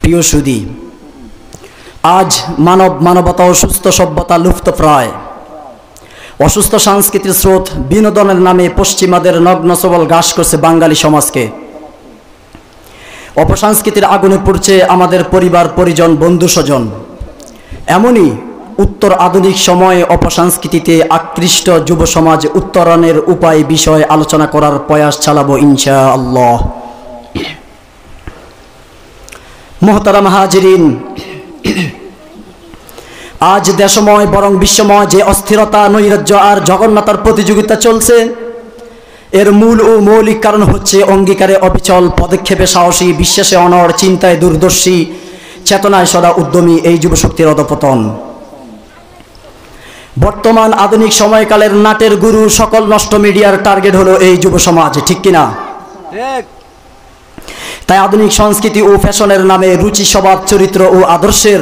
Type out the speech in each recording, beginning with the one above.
প্রিয় সুধী, আজ মানবতা ও সুস্থ সভ্যতা লুপ্তপ্রায়। অসুস্থ সংস্কৃতির স্রোত বিনোদনের নামে পশ্চিমাদের নগ্ন সবল গ্রাস করছে বাঙালি সমাজকে। অপসংস্কৃতির আগুনে পুড়ছে আমাদের পরিবার পরিজন বন্ধু স্বজন। এমনই উত্তর আধুনিক সময়ে অপসংস্কৃতিতে আকৃষ্ট যুব সমাজ উত্তরণের উপায় বিষয়ে আলোচনা করার প্রয়াস চালাবো ইনশাআল্লাহ। মুহতারাম হাজিরিন, আজ দেশময় বরং বিশ্বময় যে অস্থিরতা, নৈরাজ্য আর জঘন্যতার প্রতিযোগিতা চলছে, এর মূল ও মৌলিক কারণ হচ্ছে অঙ্গীকারে অবিচল, পদক্ষেপে সাহসী, বিশ্বাসে অনড়, চিন্তায় দূরদর্শী, চেতনায় সদা উদ্যমী এই যুবশক্তির অধঃপতন। বর্তমান আধুনিক সময়কালের নাটের গুরু সকল নষ্ট মিডিয়ার টার্গেট হলো এই যুব সমাজ, ঠিক কিনা? তাই আধুনিক সংস্কৃতি ও ফ্যাশনের নামে রুচি, স্বভাব, চরিত্র ও আদর্শের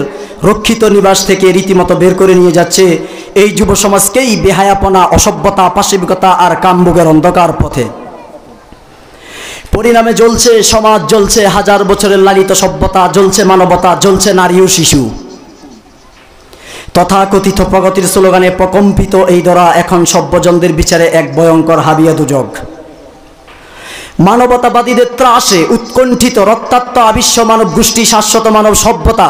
রক্ষিত নিবাস থেকে রীতিমতো বের করে নিয়ে যাচ্ছে এই যুব সমাজকেই বেহায়াপনা, অসভ্যতা, পাশবিকতা আর কামভোগের অন্ধকার পথে। পরিণামে জ্বলছে সমাজ, জ্বলছে হাজার বছরের লালিত সভ্যতা, জ্বলছে মানবতা, জ্বলছে নারী ও শিশু। তথাকথিত প্রগতির স্লোগানে প্রকম্পিত এই দরা এখন সভ্যজনদের বিচারে এক ভয়ঙ্কর হাবিয়া দুজক। মানবতাবাদীদের ত্রাসে উৎকণ্ঠিত রক্তাক্ত আবিশ্ব মানব গোষ্ঠী, শাশ্বত মানব সভ্যতা,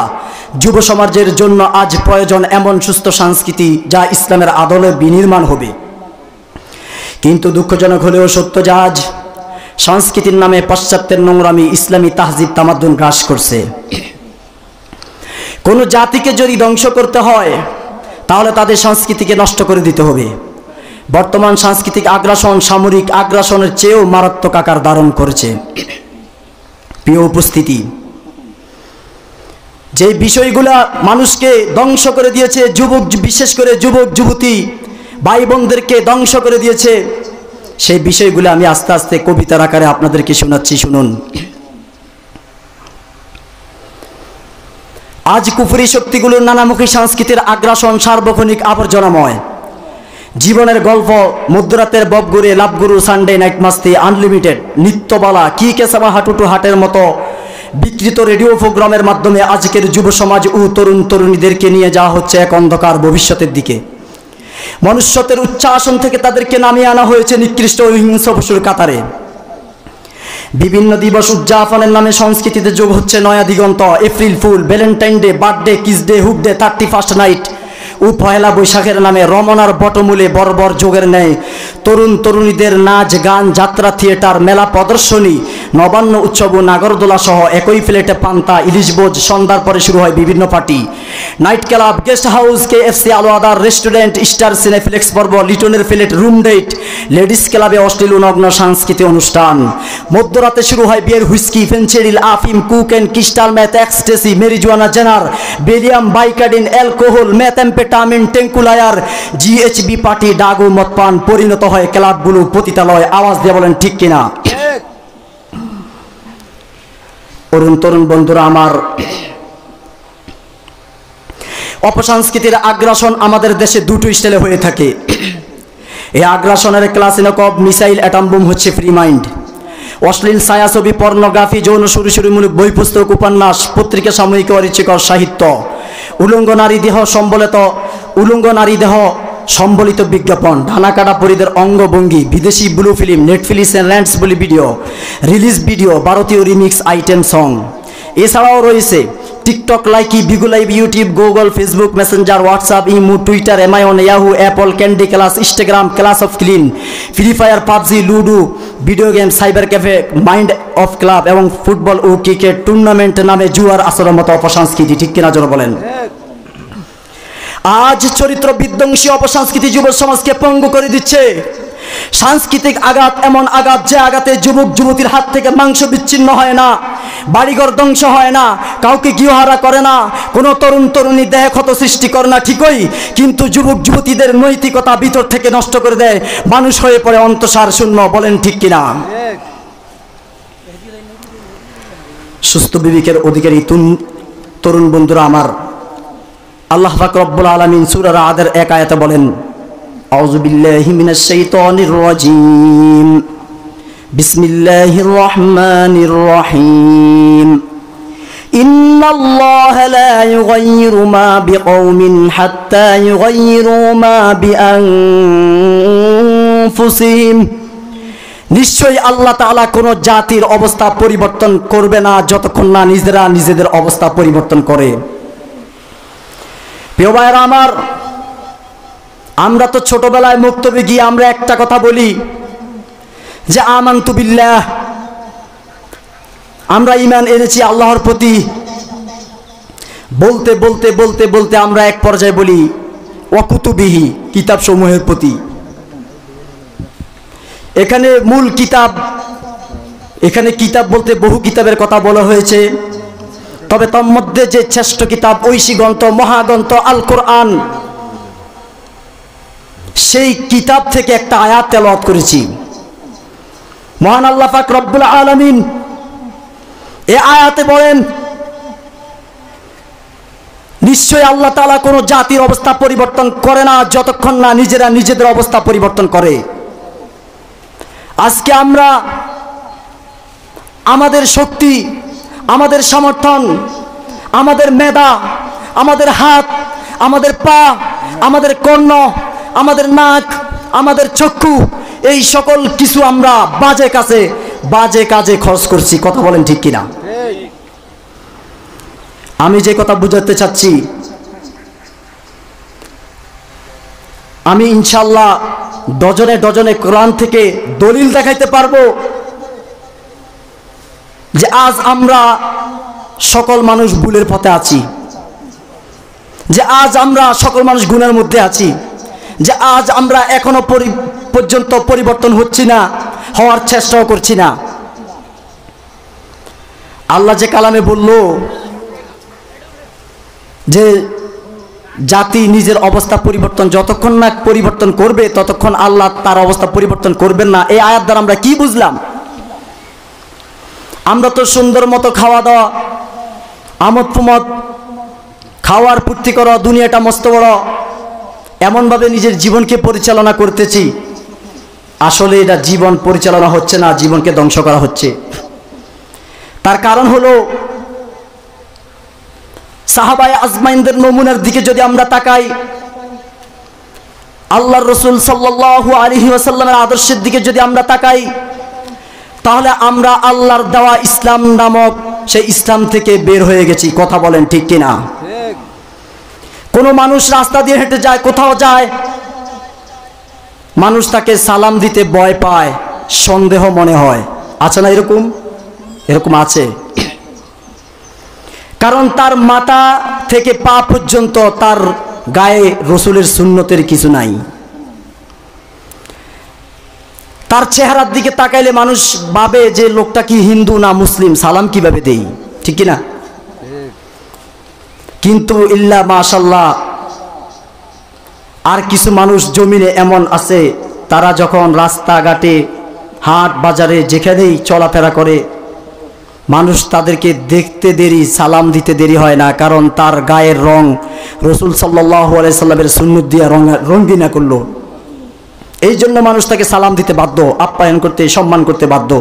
যুব সমাজের জন্য আজ প্রয়োজন এমন সুস্থ সংস্কৃতি যা ইসলামের আদলে বিনির্মাণ হবে। কিন্তু দুঃখজনক হলেও সত্য যে আজ সংস্কৃতির নামে পাশ্চাত্যের নোংরামি ইসলামী তাহজিব তামাদ্দুন গ্রাস করছে। কোনো জাতিকে যদি ধ্বংস করতে হয় তাহলে তাদের সংস্কৃতিকে নষ্ট করে দিতে হবে। বর্তমান সাংস্কৃতিক আগ্রাসন সামরিক আগ্রাসনের চেয়েও মারাত্মক আকার ধারণ করেছে। প্রিয় উপস্থিতি, যে বিষয়গুলা মানুষকে ধ্বংস করে দিয়েছে, বিশেষ করে যুবক যুবতী ভাই বোনদেরকে ধ্বংস করে দিয়েছে, সেই বিষয়গুলো আমি আস্তে আস্তে কবিতার আকারে আপনাদেরকে শোনাচ্ছি, শুনুন। আজ কুফরি শক্তিগুলোর নানামুখী সংস্কৃতির আগ্রাসন সার্বক্ষণিক আবর্জনাময়। জীবনের গল্প, মধ্যরাতের ববগুড়ে, লাভগুরু, সানডে নাইট মাস্তি, আনলিমিটেড, নিত্যবালা, কি কেসাবা, হাঁটুটু হাটের মতো বিকৃত রেডিও প্রোগ্রামের মাধ্যমে আজকের যুব সমাজ ও তরুণ তরুণীদেরকে নিয়ে যাওয়া হচ্ছে এক অন্ধকার ভবিষ্যতের দিকে। মনুষ্যত্বের উচ্চ আসন থেকে তাদেরকে নামিয়ে আনা হয়েছে নিকৃষ্ট ও হিংস্র পশুর কাতারে। বিভিন্ন দিবস উদযাপনের নামে সংস্কৃতিতে যোগ হচ্ছে নয়া দিগন্ত, April fool, valentine day, birthday, kiss day, hook day, 31st night ও পয়লা বৈশাখের নামে রমনার বটমূলে বর্বর যোগের ন্যায় তরুণ তরুণীদের নাচ, গান, যাত্রা, থিয়েটার, মেলা, প্রদর্শনী, নবান্ন উৎসব ও নাগরদোলা সহ একই প্লেটে পান্তা, ইলিশ ভোজ, সন্ধ্যার পরে শুরু হয় বিভিন্ন party, night club, guest house, KFC, আলো আদার, রেস্টুরেন্ট, স্টার সিনেফ্লেক্স পর্ব, লিটনের প্লেট, রুম ডেট, লেডিস ক্লাবে অশ্লীল ও নগ্ন সাংস্কৃতিক অনুষ্ঠান। মধ্যরাতে শুরু হয় বিয়ের, হুইস্কি, ফেনচেরিল, আফিম, coke and crystal meth, ecstasy, marijuana, জেনার, Valium, Vicodin, alcohol, methamphetamine, tranquilliser, GHB party, ডাগু, মদপান। পরিণত হয় ক্লাবগুলো পতিতালয়। আওয়াজ দিয়ে বলেন ঠিক কিনা? তরুণ বন্ধুরা আমার, অপসংস্কৃতির আগ্রাসন আমাদের দেশে দুটো স্টাইলে হয়ে থাকে। এই আগ্রাসনের ক্লাসিনকব মিসাইল অ্যাটম বোম হচ্ছে ফ্রি মাইন্ড। অশ্লীল ছায়াছবি, পর্নোগ্রাফি, যৌন শুরুমূলক বই, পুস্তক, উপন্যাস, পত্রিকা, সাময়িক, অরুচিকর সাহিত্য, উলঙ্গ নারী দেহ সম্বলিত বিজ্ঞাপন, ঢানাকাটা পরিদের অঙ্গভঙ্গি, বিদেশি ব্লু ফিল্ম, নেটফ্লিক্স ল্যান্ডস বলি ভিডিও, রিলিজ ভিডিও, ভারতীয় রিমিক্স আইটেম সং। এছাড়াও রয়েছে TikTok, Likee, Bigo Live, YouTube, Google, Facebook, Messenger, WhatsApp, imo, Twitter, এমাইন, Yahoo, Apple, Candy Crush, Instagram, Clash of Clans, Free Fire, PUBG, Ludo, video game, cyber cafe, mind of club এবং football ও cricket tournament নামে জুয়ার আসরের মতো অপসংস্কৃতি, ঠিক কিনা জোরে বলেন? আজ চরিত্র বিধ্বংসী অপসংস্কৃতি যুব সমাজকে পঙ্গু করে দিচ্ছে। সাংস্কৃতিক আঘাত এমন আঘাত যে আঘাতে যুবক যুবতীর হাত থেকে মাংস বিচ্ছিন্ন হয় না, বাড়িঘর ধ্বংস হয় না, কাউকে গৃহহারা করে না, কোনো তরুণ তরুণী দেহে ক্ষত সৃষ্টি করে না, ঠিকই, কিন্তু যুবক যুবতীদের নৈতিকতা ভিতর থেকে নষ্ট করে দেয়। মানুষ হয়ে পড়ে অন্তঃসার শূন্য। বলেন ঠিক কিনা? সুস্থ বিবেকের অধিকারী তরুণ বন্ধুরা আমার, আল্লাহ পাক রব্বুল আলামিন সূরা রাদের এক আয়াতে বলেন, আউযু বিল্লাহি মিনাশ শাইতানির রাজীম, বিসমিল্লাহির রহমানির রহিম, ইন্নাল্লাহা লা ইউগাইয়িরু মা বিকওমিন হাত্তা ইউগাইয়িরু মা বিআনফুসিহিম, নিশ্চয়ই আল্লাহ তাআলা কোন জাতির অবস্থা পরিবর্তন করবে না যতক্ষণ না নিজেরা নিজেদের অবস্থা পরিবর্তন করে। প্রিয় ভাইরা আমার, আমরা তো ছোটবেলায় মুক্তবে গিয়ে আমরা একটা কথা বলি যে আমানতু বিল্লাহ, আমরা ঈমান এনেছি আল্লাহর প্রতি। বলতে বলতে বলতে বলতে আমরা এক পর্যায়ে বলি ওয়া কুতুবিহি, কিতাব সমূহের প্রতি। এখানে মূল কিতাব, এখানে কিতাব বলতে বহু কিতাবের কথা বলা হয়েছে, তবে তন্মধ্যে যে শ্রেষ্ঠ কিতাব, ঐশী গ্রন্থ, মহাগ্রন্থ আল কোরআন, সেই কিতাব থেকে একটা আয়াত তেলাওয়াত করেছি। মহান আল্লাহ পাক রব্বুল আলামিন এই আয়াতে বলেন, নিশ্চয়ই আল্লাহ তাআলা কোনো জাতির অবস্থা পরিবর্তন করে না যতক্ষণ না নিজেরা নিজেদের অবস্থা পরিবর্তন করে। আজকে আমরা আমাদের শক্তি, আমাদের সমর্থন, আমাদের মেধা, আমাদের হাত, আমাদের পা, আমাদের কর্ণ, আমাদের নাক, আমাদের চক্ষু, এই সকল কিছু আমরা বাজে কাজে খরচ করছি। কথা বলেন ঠিক কিনা? আমি যে কথা বুঝাতে চাচ্ছি, আমি ইনশাআল্লাহ ডজনে ডজনে কোরআন থেকে দলিল দেখাইতে পারবো যে আজ আমরা সকল মানুষ ভুলের পথে আছি, যে আজ আমরা সকল মানুষ গুনাহের মধ্যে আছি, যে আজ আমরা এখনো পর্যন্ত পরিবর্তন হচ্ছি না, হওয়ার চেষ্টাও করছি না। আল্লাহ যে কালামে বলল যে জাতি নিজের অবস্থা পরিবর্তন যতক্ষণ না পরিবর্তন করবে ততক্ষণ আল্লাহ তার অবস্থা পরিবর্তন করবেন না, এই আয়াত দ্বারা আমরা কি বুঝলাম? আমরা তো সুন্দর মতো খাওয়া দাওয়া, আমোদ প্রমোদ, খাওয়ার ফুর্তি করা, দুনিয়াটা মস্ত বড়, এমনভাবে নিজের জীবনকে পরিচালনা করতেছি। আসলে এটা জীবন পরিচালনা হচ্ছে না, জীবনকে ধ্বংস করা হচ্ছে। তার কারণ হলো সাহাবায়ে আজমাইনদের নমুনার দিকে যদি আমরা তাকাই, আল্লাহর রাসূল সাল্লাল্লাহু আলাইহি ওয়াসাল্লামের আদর্শের দিকে যদি আমরা তাকাই, তাহলে আমরা আল্লাহর দেওয়া ইসলাম নামক সেই ইসলাম থেকে বের হয়ে গেছি। কথা বলেন ঠিক কিনা? কোনো মানুষ রাস্তা দিয়ে হেঁটে যায়, কোথাও যায়, মানুষ তাকে সালাম দিতে ভয় পায়, সন্দেহ মনে হয়। আছে না এরকম? এরকম আছে। কারণ তার মাথা থেকে পা পর্যন্ত তার গায়ে রসুলের সুন্নতের কিছু নাই। তার চেহারার দিকে তাকাইলে মানুষ ভাবে যে লোকটা কি হিন্দু না মুসলিম, সালাম কিভাবে দেই, ঠিক কিনা? কিন্তু ইল্লা মাশাআল্লাহ, আর কিছু মানুষ জমিনে এমন আছে, তারা যখন রাস্তাঘাটে, হাট বাজারে যেখানেই চলাফেরা করে, মানুষ তাদেরকে দেখতে দেরি, সালাম দিতে দেরি হয় না, কারণ তার গায়ের রং রাসূল সাল্লাল্লাহু আলাইহি সাল্লামের সুন্নত দিয়ে রঙিনা করলো। এই জন্য মানুষ তাকে সালাম দিতে বাধ্য, আপ্যায়ন করতে, সম্মান করতে বাধ্য।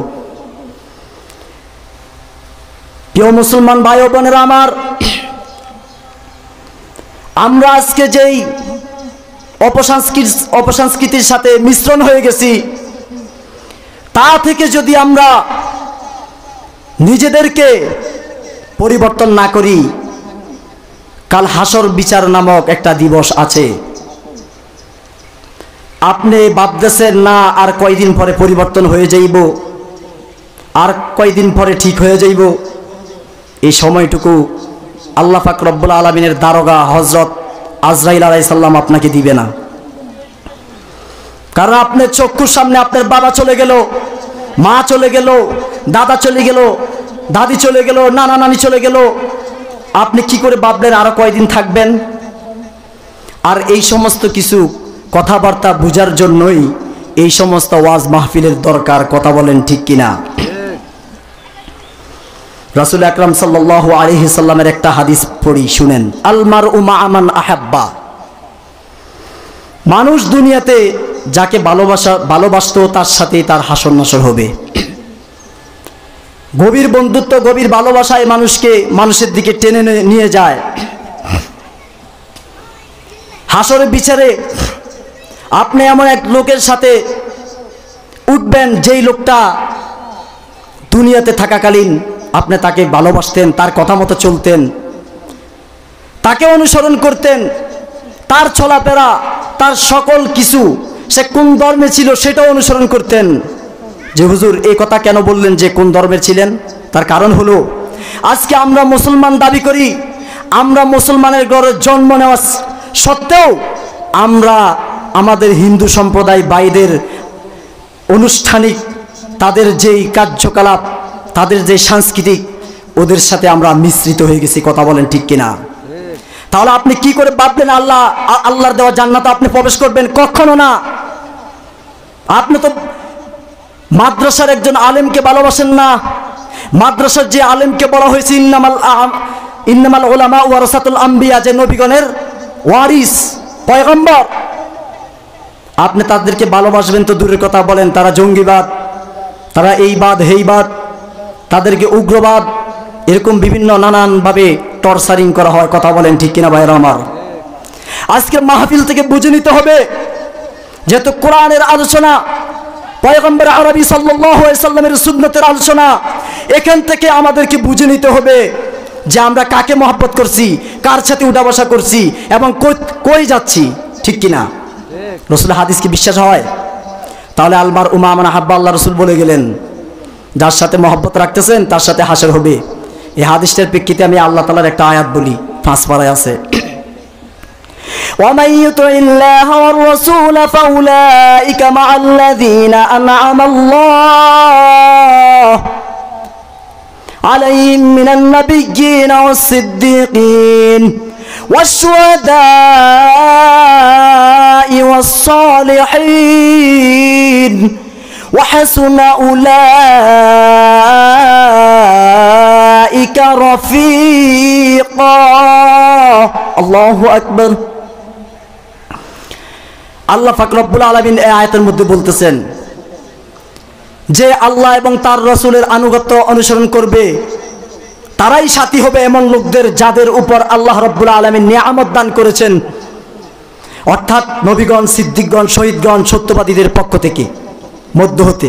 প্রিয় মুসলমান ভাই ও বোনেরা আমার, আমরা আজকে যেই অপসংস্কৃতির সাথে মিশ্রণ হয়ে গেছি, তা থেকে যদি আমরা নিজেদেরকে পরিবর্তন না করি, কাল হাসর বিচার নামক একটা দিবস আছে। আপনি ভাবতেছেন না আর কয়দিন পরে পরিবর্তন হয়ে যাইব, আর কয়দিন পরে ঠিক হয়ে যাইব। এই সময়টুকু আল্লাহ পাক রব্বুল আলামিনের দারোগা হযরত আজরাইল আলাইহিস সালাম আপনাকে দিবে না। কারণ আপনার চক্ষুর সামনে আপনার বাবা চলে গেল, মা চলে গেল, দাদা চলে গেল, দাদি চলে গেল, নানা নানি চলে গেল। আপনি কি করে ভাবলেন আরো কয়দিন থাকবেন? আর এই সমস্ত কিছু কথাবার্তা বুঝার জন্যই এই সমস্ত ওয়াজ মাহফিলের দরকার। কথা বলেন ঠিক কিনা? রাসূল আকরাম সাল্লাল্লাহু আলাইহি সাল্লামের একটা হাদিস পড়ি, শুনেন। আল মারউ মা'a মান আহাব্বা, মানুষ দুনিয়াতে যাকে ভালোবাসতো তার সাথেই তার হাসর নাসর হবে। গভীর বন্ধুত্ব, গভীর ভালোবাসায় মানুষকে মানুষের দিকে টেনে নিয়ে যায়। হাসরের বিচারে আপনি এমন এক লোকের সাথে উঠবেন যেই লোকটা দুনিয়াতে থাকাকালীন আপনি তাকে ভালোবাসতেন, তার কথা মতো চলতেন, তাকে অনুসরণ করতেন, তার চলাফেরা, তার সকল কিছু, সে কোন ধর্মে ছিল সেটাও অনুসরণ করতেন। যে হুজুর এই কথা কেন বললেন যে কোন ধর্মের ছিলেন? তার কারণ হলো আজকে আমরা মুসলমান দাবি করি, আমরা মুসলমানের ঘরে জন্ম নেওয়া সত্ত্বেও আমরা আমাদের হিন্দু সম্প্রদায় ভাইদের আনুষ্ঠানিক তাদের যেই কার্যকলাপ, তাদের যে সাংস্কৃতিক, ওদের সাথে আমরা মিশ্রিত হয়ে গেছি। কথা বলেন ঠিক কিনা? তাহলে আপনি কি করে ভাবলেন আল্লাহর দেওয়া জান্নাতে আপনি প্রবেশ করবেন? কখনো না। আপনি তো মাদ্রাসার একজন আলেমকে ভালোবাসেন না। মাদ্রাসার যে আলেমকে বলা হয়েছে ইন্নামাল উলামা ওয়ারাসাতুল আম্বিয়া, যে নবীগণের ওয়ারিস পয়গম্বর, আপনি তাদেরকে ভালোবাসবেন তো দূরের কথা, বলেন তারা জঙ্গিবাদ, তারা এইবাদ হেইবাদ, তাদেরকে উগ্রবাদ, এরকম বিভিন্ন নানানভাবে টর্চারিং করা হয়। কথা বলেন ঠিক কিনা ভাইরা আমার? আজকের মাহফিল থেকে বুঝে নিতে হবে, যেহেতু কোরআনের আলোচনা, পয়গম্বর আরবি সাল্লাল্লাহু আলাইহি সাল্লামের সুন্নতের আলোচনা, এখান থেকে আমাদেরকে বুঝে নিতে হবে যে আমরা কাকে মহব্বত করছি, কার সাথে উঠা বসা করছি এবং কই যাচ্ছি। ঠিক কিনা? রসুলের হাদিস কি বিশ্বাস হয়? তাহলে আলমার উমা মান আহাব্বা, আল্লাহ রসুল বলে গেলেন যার সাথে মহব্বত রাখতেছেন তার সাথে হাসর হবে। এই হাদিসটার প্রেক্ষিতে আমি আল্লাহ তাআলার একটা আয়াত বলি, 5 পারায় আছে। ومن يطع الله والرسول فأولئك مع الذين أنعم الله عليهم من النبيين والصديقين والشهداء والصالحين وحسن أولئك رفيقا الله أكبر। আল্লাহ পাক রব্বুল আলামিন এই আয়াতের মধ্যে বলতেছেন যে আল্লাহ এবং তার রাসূলের আনুগত্য অনুসরণ করবে তারাই সাথী হবে এমন লোকদের যাদের উপর আল্লাহ রব্বুল আলামিন নিয়ামত দান করেছেন, অর্থাৎ নবীগণ, সিদ্দিকগণ, শহীদগণ, সত্যবাদীদের পক্ষ থেকে, মধ্য হতে।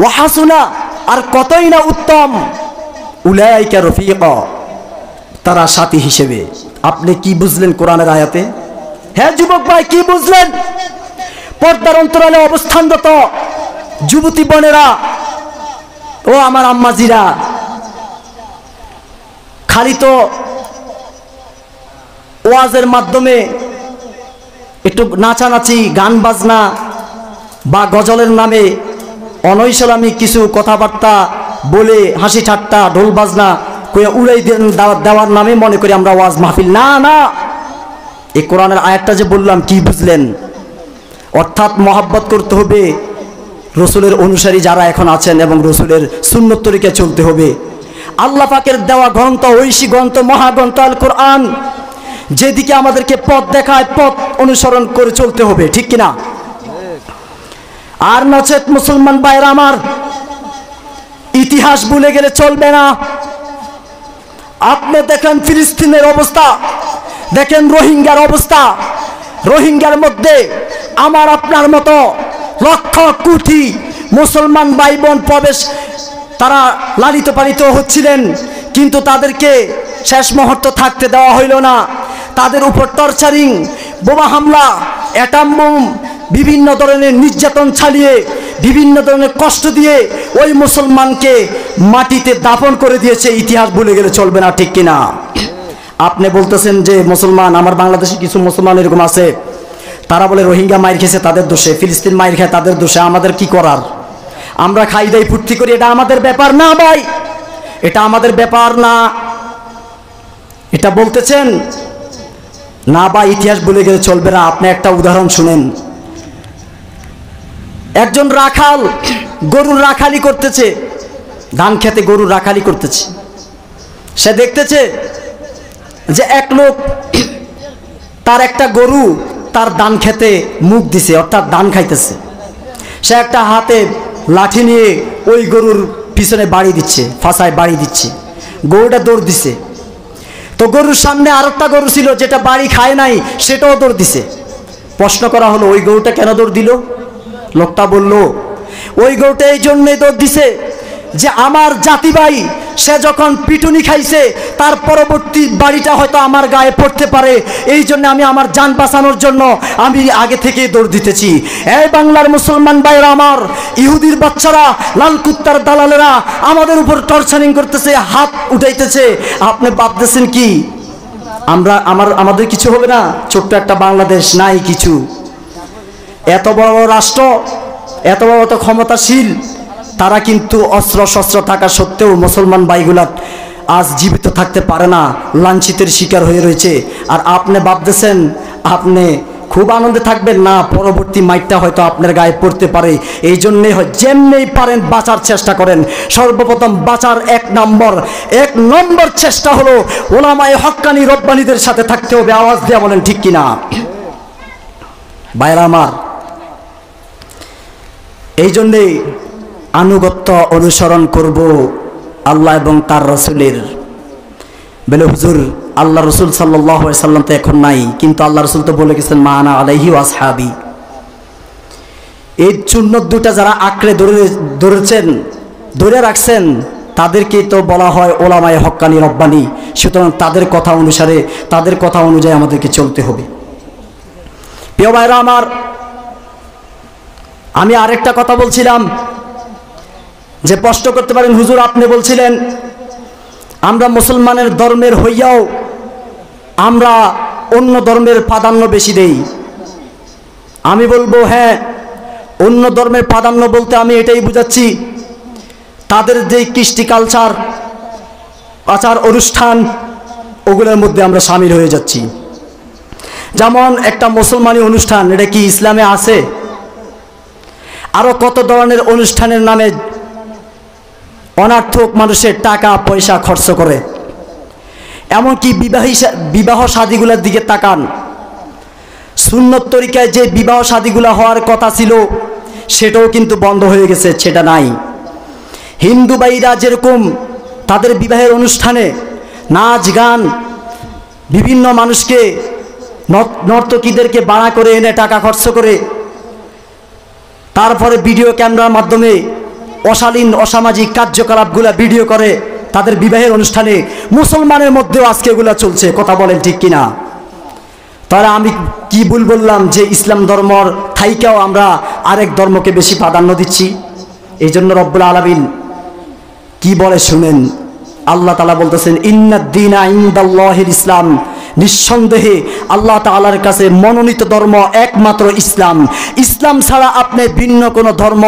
ওয়া হাসুনা, আর কতই না উত্তম, উলাইকা রফিকা, তারা সাথী হিসেবে। আপনি কি বুঝলেন কোরআনের আয়াতে? হ্যাঁ যুবক ভাই, কি বুঝলেন? পর্দার অন্তরালে অবস্থানরত যুবতী বোনেরা ও আমার আম্মাজিরা, খালি তো ওয়াজের মাধ্যমে একটু নাচানাচি, গান বাজনা বা গজলের নামে অনৈসলামী কিছু কথাবার্তা বলে হাসি ঠাট্টা, ঢোল বাজনা কয়ে উড়াই দেওয়ার নামে মনে করি আমরা ওয়াজ মাহফিল। না না, এই কোরআনের আয়াতটা যে বললাম, কি বুঝলেন? অর্থাৎ মহব্বত করতে হবে রসুলের অনুসারী যারা এখন আছেন এবং রসুলের সুন্নত তরিকায় চলতে হবে। আল্লাহ পাকের দেওয়া গ্রন্থ, ঐশী গ্রন্থ, মহাগ্রন্থ আল কোরআন যেদিকে আমাদেরকে পথ দেখায়, পথ অনুসরণ করে চলতে হবে। ঠিক কিনা? আর নচেত মুসলমান ভাইরা আমার, ইতিহাস ভুলে গেলে চলবে না। আপনি দেখেন ফিলিস্তিনের অবস্থা, দেখেন রোহিঙ্গার অবস্থা। রোহিঙ্গার মধ্যে আমার আপনার মতো লক্ষ কোটি মুসলমান ভাই বোন প্রবেশ, তারা লালিত পালিত হচ্ছিলেন, কিন্তু তাদেরকে শেষ মুহূর্ত থাকতে দেওয়া হইল না। তাদের উপর টর্চারিং, বোমা হামলা, অ্যাটম বোম, বিভিন্ন ধরনের নির্যাতন চালিয়ে, বিভিন্ন ধরনের কষ্ট দিয়ে ওই মুসলমানকে মাটিতে দাফন করে দিয়েছে। ইতিহাস ভুলে গেলে চলবে না। ঠিক কিনা? আপনি বলতেছেন যে মুসলমান, আমার বাংলাদেশে কিছু মুসলমান এরকম আছে, তারা বলে রোহিঙ্গা মাইর খেয়েছে তাদের দোষে, ফিলিস্তিন মাইর খায় তাদের দোষে, আমাদের কি করার? আমরা খাই দাই ফুর্তি করি, এটা আমাদের ব্যাপার না ভাই, এটা আমাদের ব্যাপার না। এটা বলতেছেন না বা ইতিহাস ভুলে গেলে চলবে না। আপনি একটা উদাহরণ শুনেন। একজন রাখাল গরুর রাখালি করতেছে, ধান খেতে গরুর রাখালি করতেছে। সে দেখতেছে যে এক লোক তার একটা গরু তার ধান খেতে মুখ দিছে, অর্থাৎ ধান খাইতেছে। সে একটা হাতে লাঠি নিয়ে ওই গরুর পিছনে বাড়ি দিচ্ছে, ফাঁসায় বাড়ি দিচ্ছে। গরুটা দৌড় দিছে, তো গরুর সামনে আরেকটা গরু ছিল যেটা বাড়ি খায় নাই, সেটাও দৌড় দিছে। প্রশ্ন করা হলো ওই গরুটা কেন দৌড় দিল? লোকটা বলল ওই গরুটা এই জন্যই দৌড় দিছে যে আমার জাতি ভাই সে যখন পিটুনি খাইছে তার পরবর্তী বাড়িটা হয়তো আমার গায়ে পড়তে পারে, এই জন্য আমি আমার জান বাঁচানোর জন্য আমি আগে থেকেই দৌড় দিতেছি। এই বাংলার মুসলমান ভাইরা আমার, ইহুদির বাচ্চারা, লাল কুত্তার দালালেরা আমাদের উপর টর্চারিং করতেছে, হাত উঠাইতেছে। আপনি ভাবতেছেন কি আমাদের কিছু হবে না? ছোট্ট একটা বাংলাদেশ, নাই কিছু। এত বড় বড় রাষ্ট্র, এত বড় তো ক্ষমতাশীল, তারা কিন্তু অস্ত্র শস্ত্র থাকা সত্ত্বেও মুসলমান ভাইগুলা আজ জীবিত থাকতে পারে না, লাঞ্ছিতের শিকার হয়ে রয়েছে। আর আপনি ভাবতেছেন আপনি খুব আনন্দে থাকবেন না, পরবর্তী মাইটটা হয়তো আপনার গায়ে পড়তে পারে। এই জন্যেই যেমনি পারেন বাঁচার চেষ্টা করেন। সর্বপ্রথম বাঁচার এক নম্বর চেষ্টা হলো ওলামায়ে হক্কানি রব্বানীদের সাথে থাকতে হবে। আওয়াজ দিয়ে বলেন ঠিক কিনা ভাইরা আমার? এই জন্যেই আনুগত্য অনুসরণ করব আল্লাহ এবং তার রসুলের। বলে হুজুর আল্লাহ রসুল সাল্লাল্লাহু আলাইহি সাল্লাম তো এখন নাই, কিন্তু আল্লাহ রসুল তো বলে গেছেন মা আনা আলাইহি ওয়া আসহাবি। এই সুন্নত দুটা যারা আঁকড়ে ধরে রাখছেন তাদেরকে তো বলা হয় ওলামায়ে হক্কানি রব্বানী। সুতরাং তাদের কথা অনুসারে, তাদের কথা অনুযায়ী আমাদেরকে চলতে হবে। প্রিয় ভাইরা আমার, আমি আরেকটা কথা বলছিলাম যে প্রশ্ন করতে পারেন হুজুর আপনি বলছিলেন আমরা মুসলমানের ধর্মের হইয়াও আমরা অন্য ধর্মের প্রাধান্য বেশি দেই। আমি বলবো হ্যাঁ, অন্য ধর্মের প্রাধান্য বলতে আমি এটাই বুঝাচ্ছি তাদের যে কৃষ্টি কালচার, আচার অনুষ্ঠান, ওগুলোর মধ্যে আমরা সামিল হয়ে যাচ্ছি। যেমন একটা মুসলমানি অনুষ্ঠান, এটা কি ইসলামে আছে? আরো কত ধরনের অনুষ্ঠানের নামে অনার্থক মানুষের টাকা পয়সা খরচ করে। এমনকি বিবাহ শাদীগুলোর দিকে তাকান, সুন্নত তরিকায় যে বিবাহ শাদীগুলো হওয়ার কথা ছিল সেটাও কিন্তু বন্ধ হয়ে গেছে, সেটা নাই। হিন্দু ভাইরা যেরকম তাদের বিবাহের অনুষ্ঠানে নাচ গান, বিভিন্ন মানুষকে নর্তকীদেরকে ভাড়া করে এনে টাকা খরচ করে তারপরে ভিডিও ক্যামেরার মাধ্যমে অশালীন অসামাজিক কার্যকলাপগুলো ভিডিও করে তাদের বিবাহের অনুষ্ঠানে, মুসলমানের মধ্যেও আজকে এগুলো চলছে। কথা বলেন ঠিক কিনা? তাহলে আমি কি ভুল বললাম যে ইসলাম ধর্মর থাইকাও আমরা আরেক ধর্মকে বেশি প্রাধান্য দিচ্ছি? এই জন্য রব্বুল আলামিন কি বলে শুনেন, আল্লাহ তাআলা বলতেছেন ইন্নাদ-দীনা ইনদাল্লাহিল ইসলাম, নিঃসন্দেহে আল্লাহ তাআলার কাছে মনোনীত ধর্ম একমাত্র ইসলাম। ইসলাম ছাড়া আপনি ভিন্ন কোনো ধর্ম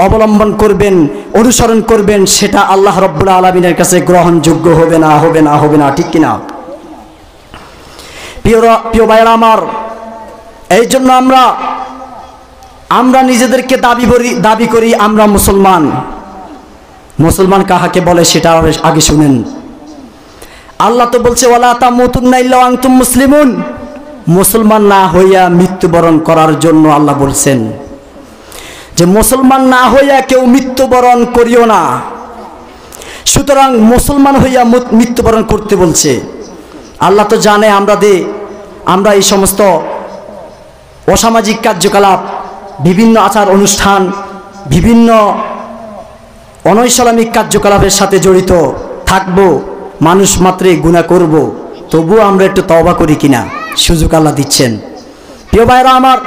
অবলম্বন করবেন, অনুসরণ করবেন, সেটা আল্লাহ রব্বুল আলামিনের কাছে গ্রহণযোগ্য হবে না, হবে না, হবে না। ঠিক কিনা প্রিয় ভাইরা আমার? এই জন্য আমরা নিজেদেরকে দাবি করি আমরা মুসলমান। মুসলমান কাহাকে বলে সেটা আগে শুনেন। আল্লাহ তো বলছে ওয়ালা তামুতুন্না ইল্লা ওয়া আনতুম মুসলিমুন, মুসলমান না হইয়া মৃত্যুবরণ করার জন্য আল্লাহ বলছেন যে মুসলমান না হইয়া কেউ মৃত্যুবরণ করিও না। সুতরাং মুসলমান হইয়া মৃত্যুবরণ করতে বলছে। আল্লাহ তো জানে আমরা এই সমস্ত অসামাজিক কার্যকলাপ, বিভিন্ন আচার অনুষ্ঠান, বিভিন্ন অনৈসলামিক কার্যকলাপের সাথে জড়িত থাকবো, মানুষ মাত্রই গুনাহ করব, তবুও আমরা একটু তওবা করি কিনা সুযোগ আল্লাহ দিচ্ছেন। প্রিয় ভাইরা আমার,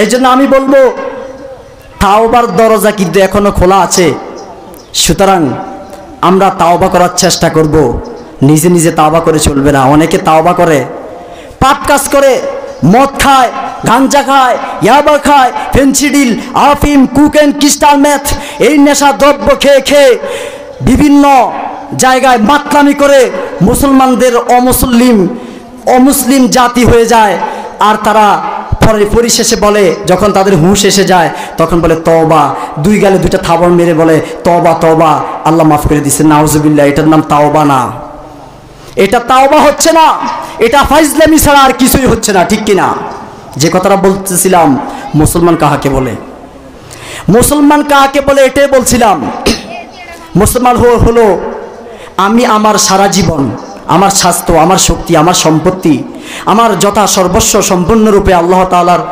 এই জন্য আমি বলবো তাওবার দরজা কিন্তু এখনো খোলা আছে। সুতরাং আমরা তাওবা করার চেষ্টা করব। নিজে নিজে তাওবা করে চলবে না। অনেকে তাওবা করে, পাপ কাজ করে, মদ খায়, গাঞ্জা খায়, ইয়াবা খায়, ফেন্সিডিল, আফিম, কুকেন, ক্রিস্টাল মেথ, এই নেশা দ্রব্য খেয়ে খেয়ে বিভিন্ন জায়গায় মাতলামি করে মুসলমানদের অমুসলিম জাতি হয়ে যায়। আর তারা পরিশেষে বলে, যখন তাদের হুঁশ এসে যায় তখন বলে তওবা, দুই গালে দুইটা থাবড় মেরে বলে তওবা তওবা, আল্লাহ মাফ করে দিচ্ছে। নাউজুবিল্লাহ, এটার নাম তাওবা না, এটা তাওবা হচ্ছে না, এটা ফাইজলামি ছাড়া আর কিছুই হচ্ছে না। ঠিক কিনা? যে কথাটা বলতেছিলাম, মুসলমান কাহাকে বলে? মুসলমান কাকে বলে এটাই বলছিলাম। মুসলমান হলো আমি আমার সারা জীবন, আমার স্বাস্থ্য, আমার শক্তি, আমার সম্পত্তি, আমার যথা সর্বস্ব সম্পূর্ণরূপে আল্লাহ তাআলার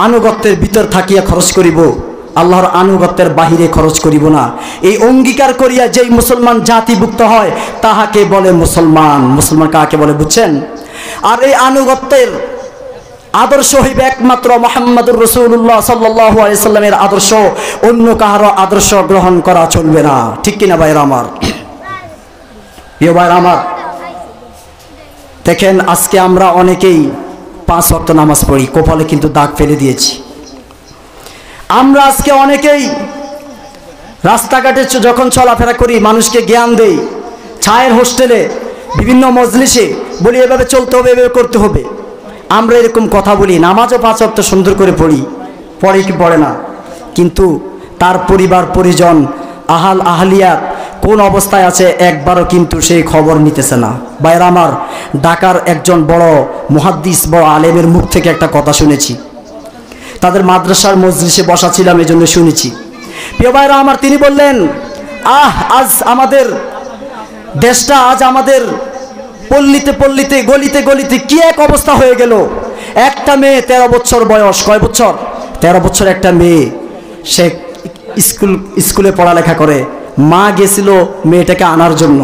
আনুগত্যের ভিতর থাকিয়া খরচ করিব, আল্লাহর আনুগত্যের বাহিরে খরচ করিব না। এই অঙ্গীকার করিয়া যেই মুসলমান জাতিভুক্ত হয় তাহাকে বলে মুসলমান। মুসলমান কাকে বলে বুঝছেন? আর এই আনুগত্যের আদর্শ হইবে একমাত্র মুহাম্মদুর রাসূলুল্লাহ সাল্লাল্লাহু আলাইহি সাল্লামের আদর্শ, অন্য কাহারও আদর্শ গ্রহণ করা চলবে না। ঠিক কিনা ভাইরা আমার? প্রিয় ভাইরা আমার, দেখেন আজকে আমরা অনেকেই 5 ওয়াক্ত নামাজ পড়ি, কপালে কিন্তু দাগ ফেলে দিয়েছি। আমরা আজকে অনেকেই রাস্তাঘাটে যখন চলাফেরা করি মানুষকে জ্ঞান দেই, ছায়ের হোস্টেলে বিভিন্ন মজলিসে বলি এভাবে চলতে হবে, এভাবে করতে হবে। আমরা এরকম কথা বলি, নামাজও 5 ওয়াক্ত সুন্দর করে পড়ে কি পড়ে না, কিন্তু তার পরিবার পরিজন আহলিয়াত কোন অবস্থায় আছে একবারও কিন্তু সেই খবর নিতেছে না। ভাইরা আমার, ঢাকার একজন বড় মুহাদ্দিস, বড় আলেমের মুখ থেকে একটা কথা শুনেছি, তাদের মাদ্রাসার মজলিসে বসা ছিলাম এজন্য শুনেছি। প্রিয় ভাইরা আমার, তিনি বললেন আজ আমাদের দেশটা, আজ আমাদের পল্লীতে পল্লীতে গলিতে গলিতে কি এক অবস্থা হয়ে গেল। একটা মেয়ে 13 বছর বয়স, কয় বছর? 13 বছর একটা মেয়ে, সে স্কুলে পড়ালেখা করে। মা গেছিল মেয়েটাকে আনার জন্য।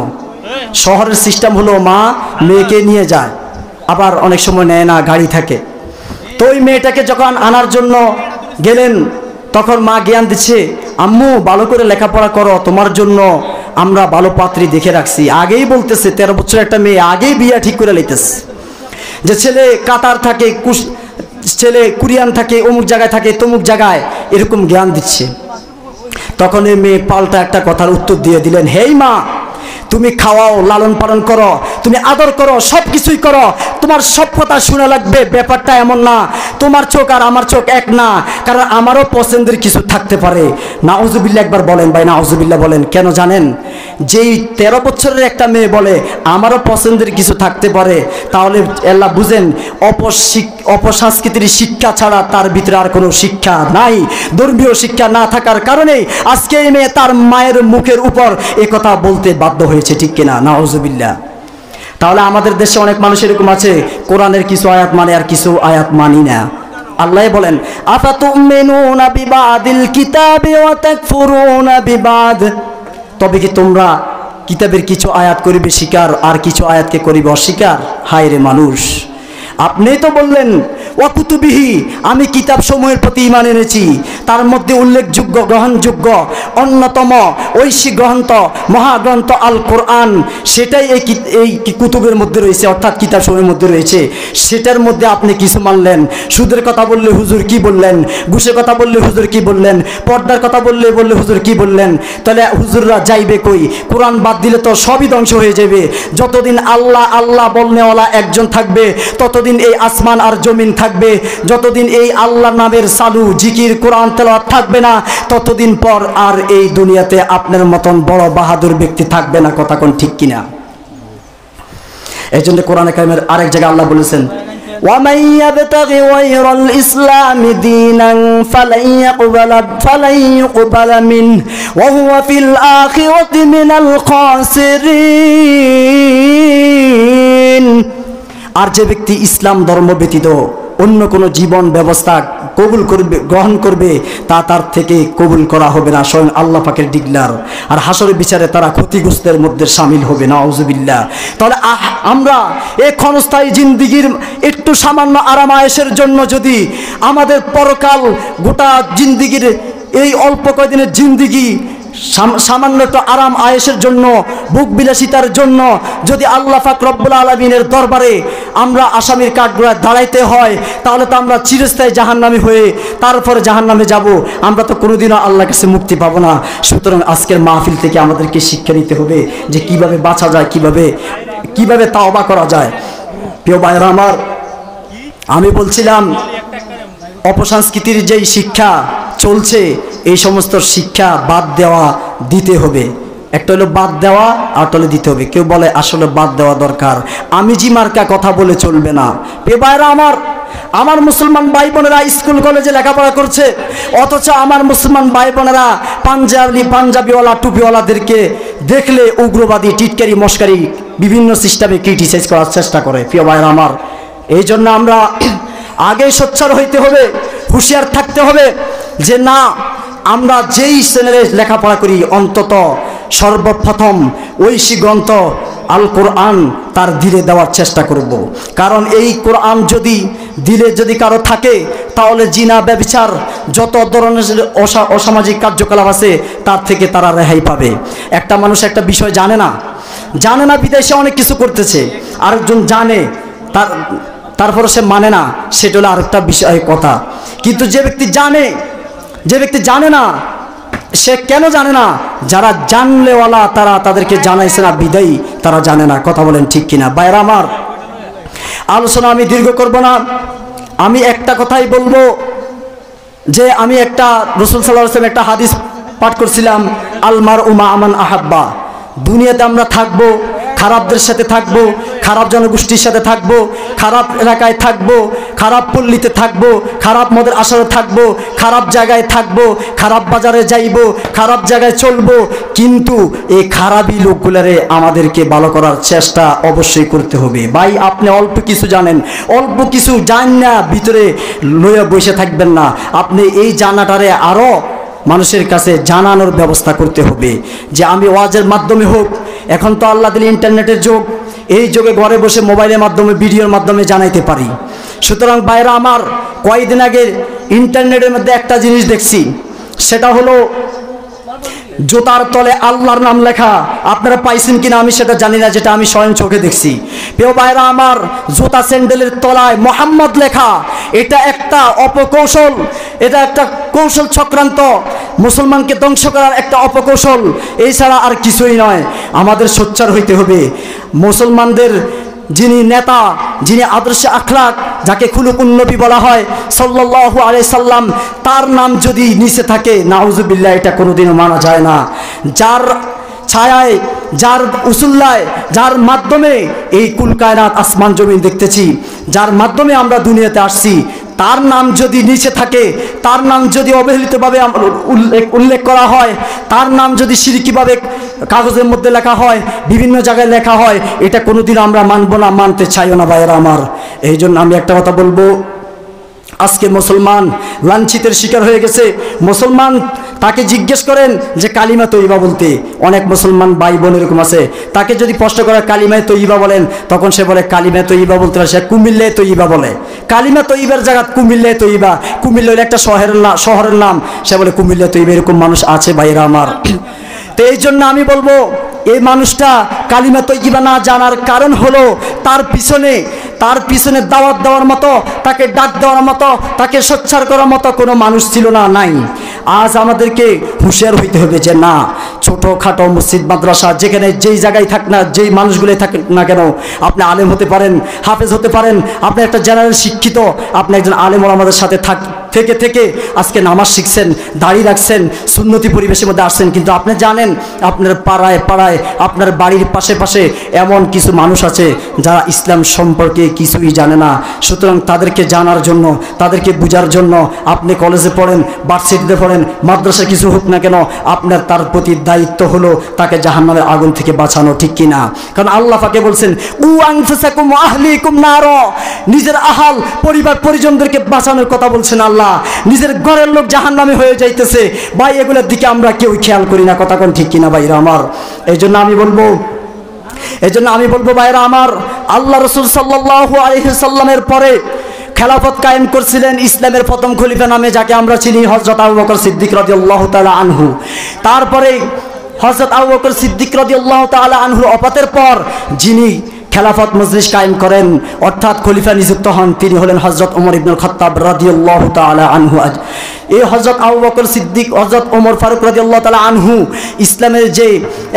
শহরের সিস্টেম হলো মা মেয়েকে নিয়ে যায়, আবার অনেক সময় নেয় না, গাড়ি থাকে। তো ওই মেয়েটাকে যখন আনার জন্য গেলেন তখন মা জ্ঞান দিচ্ছে, আম্মু ভালো করে লেখাপড়া করো, তোমার জন্য আমরা ভালো পাত্রী দেখে রাখছি। আগেই বলতেছে 13 বছর একটা মেয়ে আগেই বিয়া ঠিক করে লইতেছে, যে ছেলে কাতার থাকে, ছেলে কুরিয়ান থাকে, অমুক জায়গায় থাকে, তমুক জায়গায়, এরকম জ্ঞান দিচ্ছে। তখন এই মেয়ে পাল্টা একটা কথার উত্তর দিয়ে দিলেন, হেই মা, তুমি খাওয়াও, লালন পালন করো, তুমি আদর করো, সব কিছুই করো, তোমার সব কথা শোনা লাগবে। ব্যাপারটা এমন না, তোমার চোখ আর আমার চোখ এক না, কারণ আমারও পছন্দের কিছু থাকতে পারে। নাউজুবিল্লাহ একবার বলেন ভাই, নাউজুবিল্লাহ বলেন। কেন জানেন? যেই 13 বছরের একটা মেয়ে বলে আমারও পছন্দের কিছু থাকতে পারে, তাহলে আল্লাহ বুঝেন অপসংস্কৃতির শিক্ষা ছাড়া তার ভিতরে আর কোনো শিক্ষা নাই। ধর্মীয় শিক্ষা না থাকার কারণেই আজকে এই মেয়ে তার মায়ের মুখের উপর এ কথা বলতে বাধ্য হয়েছে। ঠিক কিনা? নাউজুবিল্লাহ। তাহলে আমাদের দেশে অনেক মানুষ এরকম আছে, কোরআনের কিছু আয়াত মানে আর কিছু আয়াত মানি না। আল্লাহ বলেন, আফাতুমিনুনা বিবাদিল কিতাবি ওয়া তাকফুরুনা বিবাদ, তবে কি তোমরা কিতাবের কিছু আয়াত করিবে স্বীকার আর কিছু আয়াতকে করিবে অস্বীকার? হায় রে মানুষ, আপনি তো বললেন ওয়াকুতুবিহি, আমি কিতাব সমূহের প্রতি ঈমান এনেছি, তার মধ্যে উল্লেখযোগ্য গ্রহণযোগ্য অন্যতম ঐশী গ্রন্থ মহাগ্রন্থ আল কোরআন, সেটাই এই কুতুবের মধ্যে রয়েছে, অর্থাৎ কিতাব সমূহের মধ্যে রয়েছে। সেটার মধ্যে আপনি কিছু মানলেন। সুদের কথা বললে হুজুর কি বললেন, ঘুষের কথা বললে হুজুর কি বললেন, পর্দার কথা বললে হুজুর কি বললেন। তাহলে হুজুররা যাইবে কই? কোরআন বাদ দিলে তো সবই ধ্বংস হয়ে যাবে। যতদিন আল্লাহ আল্লাহ বলনেওয়ালা একজন থাকবে ততদিন এই আসমান আর জমিন থাকবে। যতদিন এই আল্লাহ নামের সালু জিকির কোরআন তেলাওয়াত থাকবে না, ততদিন পর আর এই দুনিয়াতে আপনার মতন বড় বাহাদুর ব্যক্তি থাকবে না। কথা কোন ঠিক কিনা? এই জন্য কোরআনে কারিমের আরেক জায়গায় আল্লাহ বলেছেন, وَمَن يَبْتَغِ غَيْرَ الْإِسْلَامِ دِينًا فَلَن يُقْبَلَ مِنْهُ وَهُوَ فِي الْآخِرَةِ مِنَ الْخَاسِرِينَ। আর যে ব্যক্তি ইসলাম ধর্ম ব্যতীত অন্য কোনো জীবন ব্যবস্থা গ্রহণ করবে তা তার থেকে কবুল করা হবে না, স্বয়ং আল্লাহ পাকের ডিক্লার। আর হাসরের বিচারে তারা ক্ষতিগ্রস্তের মধ্যে শামিল হবে। নাউজুবিল্লাহ। তাহলে আমরা এই ক্ষণস্থায়ী জিন্দিগির একটু সামান্য আরাম আয়েশের জন্য যদি আমাদের পরকাল গোটা জিন্দিগির এই অল্প কয়দিনের জিন্দিগি সামান্য একটু আরাম আয়েশের জন্য, বুক বিলাসিতার জন্য যদি আল্লাহ পাক রব্বুল আলামিনের দরবারে আমরা আসামির কাঠগড়ায় দাঁড়াইতে হয়, তাহলে তো আমরা চিরস্থায়ী জাহান্নামী হয়ে তারপরে জাহান্নামে যাব। আমরা তো কোনোদিনও আল্লাহর কাছে মুক্তি পাবো না। সুতরাং আজকের মাহফিল থেকে আমাদেরকে শিক্ষা নিতে হবে যে কিভাবে বাঁচা যায়, কিভাবে তাওবা করা যায়। প্রিয় ভাইরা আমার, আমি বলছিলাম অপসংস্কৃতির যেই শিক্ষা চলছে, এই সমস্ত শিক্ষা বাদ দিতে হবে। একটা হলো বাদ দেওয়া, আর একটা হলো দিতে হবে। কেউ বলে আসলে বাদ দেওয়া দরকার, আমি জি মার্কা কথা বলে চলবে না। প্রিয় ভাইরা আমার, আমার মুসলমান ভাই বোনেরা স্কুল কলেজে লেখাপড়া করছে, অথচ আমার মুসলমান ভাই বোনেরা পাঞ্জাবিওয়ালা টুপিওয়ালাদেরকে দেখলে উগ্রবাদী, টিটকারি, মস্কারি বিভিন্ন সিস্টেমে ক্রিটিসাইজ করার চেষ্টা করে। প্রিয় ভাইরা আমার, এই জন্য আমরা আগে সোচ্চার হইতে হবে, হুঁশিয়ার থাকতে হবে যে না, আমরা যেই চ্যানেলে লেখাপড়া করি অন্তত সর্বপ্রথম ঐশী গ্রন্থ আল কোরআন তার দিলে দেওয়ার চেষ্টা করব। কারণ এই কোরআন যদি দিলে যদি কারো থাকে, তাহলে জিনা, ব্যভিচার, যত ধরনের অসামাজিক কার্যকলাপ আছে তার থেকে তারা রেহাই পাবে। একটা মানুষ একটা বিষয় জানে না বিদেশে অনেক কিছু করতেছে, আরেকজন জানে, তারপরে সে মানে না, সেটা হলো আরেকটা বিষয় কথা। কিন্তু যে ব্যক্তি জানে না, সে কেন জানে না? যারা জানলেওয়ালা তারা তাদেরকে জানাইছে না, বিদায়ী তারা জানে না। কথা বলেন ঠিক কিনা? ভাইরা আমার, আলোচনা আমি দীর্ঘ করব না, আমি একটা কথাই বলবো যে আমি একটা রাসূল সাল্লাল্লাহু আলাইহি ওয়াসাল্লাম একটা হাদিস পাঠ করছিলাম, আল মারউ মা আমান আহাব্বা। দুনিয়াতে আমরা থাকবো, খারাপদের সাথে থাকবো, খারাপ জনগোষ্ঠীর সাথে থাকবো, খারাপ এলাকায় থাকবো, খারাপ পল্লীতে থাকবো, খারাপ মদের আসরে থাকবো, খারাপ জায়গায় থাকবো, খারাপ বাজারে যাইবো, খারাপ জায়গায় চলবো, কিন্তু এই খারাপই লোকগুলারে আমাদেরকে ভালো করার চেষ্টা অবশ্যই করতে হবে। ভাই, আপনি অল্প কিছু জানেন, অল্প কিছু জান না ভিতরে লইয়া বসে থাকবেন না, আপনি এই জানাটারে আরও মানুষের কাছে জানানোর ব্যবস্থা করতে হবে। যে আমি ওয়াজের মাধ্যমে হোক, এখন তো আল্লাহ দিলে ইন্টারনেটের যুগ, এই যুগে ঘরে বসে মোবাইলের মাধ্যমে, ভিডিওর মাধ্যমে জানাইতে পারি। সুতরাং ভাইরা আমার, কয়েকদিন আগে ইন্টারনেটের মধ্যে একটা জিনিস দেখছি, সেটা হলো জুতার তলে আল্লাহর নাম লেখা। আপনারা পাইছেন কিনা আমি সেটা জানি না, যেটা আমি স্বয়ং চোখে দেখছি। প্রিয় ভাইরা আমার, জুতা স্যান্ডেলের তলায় মোহাম্মদ লেখা, এটা একটা অপকৌশল, এটা একটা কৌশল চক্রান্ত, মুসলমানকে ধ্বংস করার একটা অপকৌশল, এছাড়া আর কিছুই নয়। আমাদের সোচ্চার হইতে হবে। মুসলমানদের যিনি নেতা, যিনি আদর্শে আখলাক, যাকে খুলুকুন নবী বলা হয় সাল্লাল্লাহু আলাইহি সাল্লাম, তার নাম যদি নিচে থাকে, নাউজুবিল্লাহ, এটা কোনোদিনও মানা যায় না। যার ছায়ায়, যার উসুল্লায়, যার মাধ্যমে এই কুল কায়নাত আসমান জমিন দেখতেছি, যার মাধ্যমে আমরা দুনিয়াতে আসছি, তার নাম যদি নিচে থাকে, তার নাম যদি অবহেলিতভাবে উল্লেখ করা হয়, তার নাম যদি শিরকিভাবে কাগজের মধ্যে লেখা হয়, বিভিন্ন জায়গায় লেখা হয়, এটা কোনোদিন আমরা মানব না, মানতে চাইও না ভাইয়েরা আমার। এই জন্য আমি একটা কথা বলবো, আজকে মুসলমান লাঞ্ছিতের শিকার হয়ে গেছে। মুসলমান, তাকে জিজ্ঞেস করেন যে কালিমা তৈবা বলতে, অনেক মুসলমান ভাই বোন এরকম আছে, তাকে যদি প্রশ্ন করে কালিমায় তৈবা বলেন, তখন সে বলে কালিমা তৈবা বলতে সে কুমিল্লায় তৈবা বলে। কালিমা তৈবার জায়গা কুমিল্লায় তৈবা, কুমিল্লা হলে একটা শহরের নাম, সে বলে কুমিল্লায় তৈবা। এরকম মানুষ আছে ভাইরা আমার। তো এই জন্য আমি বলবো, এই মানুষটা কালিমা তৈবা না জানার কারণ হলো তার পিছনে দাওয়াত দেওয়ার মতো, তাকে ডাক দেওয়ার মতো, তাকে সোচ্চার করার মতো কোনো মানুষ ছিল না, নাই। আজ আমাদেরকে হুঁশিয়ার হইতে হবে যে না, ছোটোখাটো মসজিদ মাদ্রাসা যেখানে যেই জায়গায় থাক না, যেই মানুষগুলোই থাক না কেন, আপনি আলেম হতে পারেন, হাফেজ হতে পারেন, আপনি একটা জেনারেল শিক্ষিত, আপনি একজন আলেম ওলামাদের সাথে থেকে আজকে নামাজ শিখছেন, দাঁড়িয়ে রাখছেন, সুন্নতি পরিবেশের মধ্যে আসছেন, কিন্তু আপনি জানেন আপনার পাড়ায় আপনার বাড়ির পাশে এমন কিছু মানুষ আছে যারা ইসলাম সম্পর্কে কিছুই জানে না। সুতরাং তাদেরকে জানার জন্য, তাদেরকে বুঝার জন্য আপনি কলেজে পড়েন, ভার্সিটিতে পড়েন, মাদ্রাসা কিছু হোক না কেন, আপনার তার প্রতি দায়িত্ব হলো তাকে জাহান্নামের আগুন থেকে বাঁচানো, ঠিক কিনা? কারণ আল্লাহ পাকে বলছেন, উ আনফুসাকুম ওয়া আহলিকুম নার, নিজের আহাল পরিবার পরিজনদেরকে বাঁচানোর কথা বলছেন আল্লাহ। নিজের ঘরের লোক জাহান্নামে হয়ে যাইতেছে, ভাই এগুলোর দিকে আমরা কেউ খেয়াল করি না। কথা কোন ঠিক কিনা ভাইরা আমার? এই জন্য আমি বলবো ভাইরা আমার, আল্লাহ রাসূল সাল্লাল্লাহু আলাইহি সাল্লামের পরে খেলাফত কায়েম করছিলেন ইসলামের প্রথম খলিফা নামে যাকে আমরা চিনি, হযরত আবু বকর সিদ্দিক রাদিয়াল্লাহু তাআলা আনহু। তারপরে হযরত আবু বকর সিদ্দিক রাদিয়াল্লাহু তাআলা আনহুর ওফাতের পর যিনি খেলাফত মজলিস কায়েম করেন, অর্থাৎ খলিফা নিযুক্ত হন, তিনি হলেন হযরত ওমর ইবনুল খাত্তাব রাদিয়াল্লাহু তাআলা আনহু। এই হযরত আবু বকর সিদ্দিক, হযরত ওমর ফারুক রাদিয়াল্লাহু তাআলা আনহু ইসলামের যে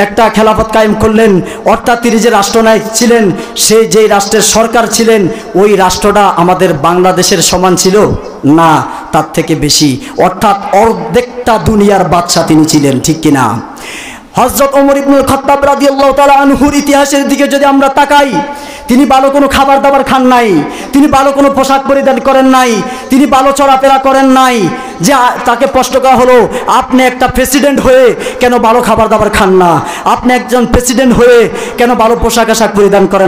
একটা খেলাফত কায়েম করলেন, অর্থাৎ তিনি যে রাষ্ট্রনায়ক ছিলেন, সেই যে রাষ্ট্রের সরকার ছিলেন, ওই রাষ্ট্রটা আমাদের বাংলাদেশের সমান ছিল না, তার থেকে বেশি, অর্থাৎ অর্ধেকটা দুনিয়ার বাদশা তিনি ছিলেন, ঠিক কিনা? হযরত ওমর ইবনুল খাত্তাব রাদিয়াল্লাহু তাআলা আনহুর ইতিহাসের দিকে যদি আমরা তাকাই, তিনি ভালো কোনো খাবার দাবার খান নাই, তিনি ভালো কোনো পোশাক পরিধান করেন নাই, তিনি ভালো চলাফেরা করেন নাই। যে তাকে প্রশ্ন করা হলো, আপনি একটা প্রেসিডেন্ট হয়ে কেন ভালো খাবার দাবার খান না, আপনি একজন প্রেসিডেন্ট হয়ে কেন ভালো পোশাক আশাক পরিধান করেন